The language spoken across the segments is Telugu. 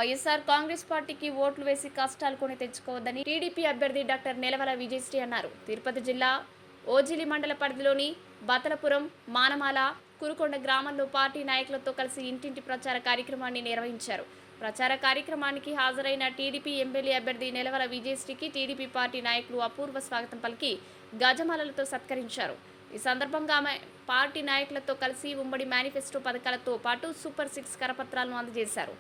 వైఎస్ఆర్ కాంగ్రెస్ పార్టీకి ఓట్లు వేసి కష్టాలు కొని తెచ్చుకోవద్దని టీడీపీ అభ్యర్థి డాక్టర్ నెలవల విజయశ్రీ అన్నారు. తిరుపతి జిల్లా ఓజిలి మండల పరిధిలోని బతలపురం, మానమాల, కురుకొండ గ్రామంలో పార్టీ నాయకులతో కలిసి ఇంటింటి ప్రచార కార్యక్రమాన్ని నిర్వహించారు. ప్రచార కార్యక్రమానికి హాజరైన టీడీపీ ఎమ్మెల్యే అభ్యర్థి నెలవల విజయశ్రీకి టీడీపీ పార్టీ నాయకులు అపూర్వ స్వాగతం పలికి గజమాలలతో సత్కరించారు. ఈ సందర్భంగా ఆమె పార్టీ నాయకులతో కలిసి ఉమ్మడి మేనిఫెస్టో పథకాలతో పాటు సూపర్ 6 కరపత్రాలను అందజేశారు.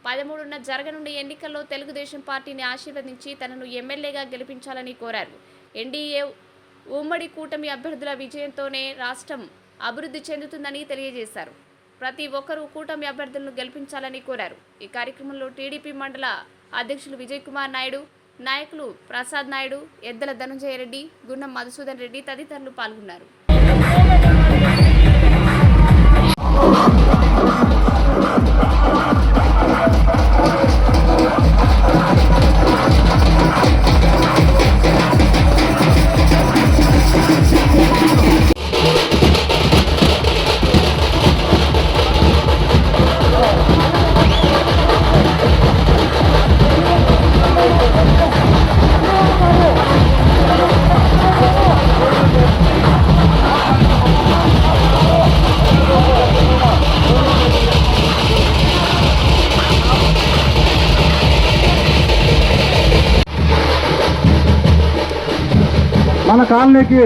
13న జరగనున్న ఎన్నికల్లో తెలుగుదేశం పార్టీని ఆశీర్వదించి తనను ఎమ్మెల్యేగా గెలిపించాలని కోరారు. ఎన్డీఏ ఉమ్మడి కూటమి అభ్యర్థుల విజయంతోనే రాష్ట్రం అభివృద్ధి చెందుతుందని తెలియజేశారు. ప్రతి ఒక్కరూ కూటమి అభ్యర్థులను గెలిపించాలని కోరారు. ఈ కార్యక్రమంలో టీడీపీ మండల అధ్యక్షులు విజయ్ కుమార్ నాయుడు, నాయకులు ప్రసాద్ నాయుడు, ఎద్దల ధనంజయ రెడ్డి, గుండం మధుసూదన్ రెడ్డి తదితరులు పాల్గొన్నారు. మన కాలనీకి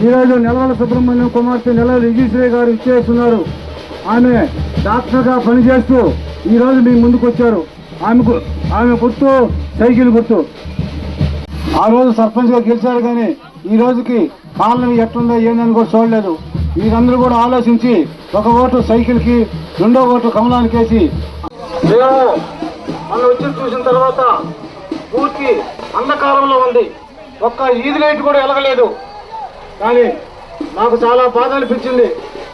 ఈరోజు నెలవల సుబ్రహ్మణ్యం కుమార్తె నెలవల విజయశ్రీ గారు ఇచ్చేస్తున్నారు. ఆమె డాక్టర్గా పనిచేస్తూ ఈరోజు మీ ముందుకు వచ్చారు. ఆమె గుర్తు సైకిల్ గుర్తు. ఆ రోజు సర్పంచ్గా గెలిచారు, కానీ ఈ రోజుకి కాలనీ ఎట్లుందో ఏందని కూడా చూడలేదు. మీరందరూ కూడా ఆలోచించి ఒక ఓటు సైకిల్కి, రెండో ఓటు కమలానికి వేసి, మేము మనం వచ్చి చూసిన తర్వాత పూర్తి అంధకారంలో ఉంది. ఒక్క ఈది లైట్ కూడా వెలగలేదు. కానీ నాకు చాలా బాధ అనిపించింది.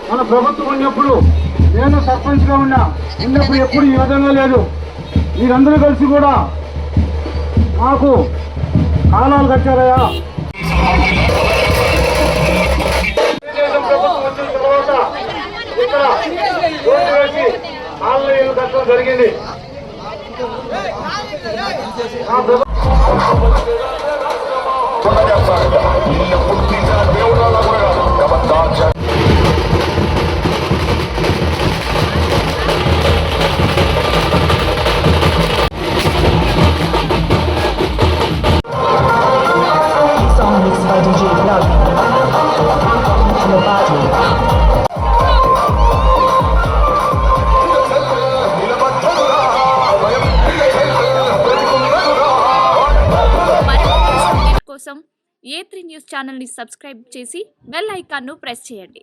మన ప్రభుత్వం ఉన్నప్పుడు, నేను సర్పంచ్గా ఉన్నప్పుడు ఎప్పుడు ఈ విధంగా లేదు. మీరందరూ కలిసి కూడా మాకు కాలాలు కట్టారయ్యా. ప్రభుత్వం వచ్చిన తర్వాత ఇక్కడ రోడ్డు వేసి కాలనీలు కట్టడం జరిగింది. కోసం A3 న్యూస్ ఛానల్ని సబ్స్క్రైబ్ చేసి బెల్ ఐకాన్ను ప్రెస్ చేయండి.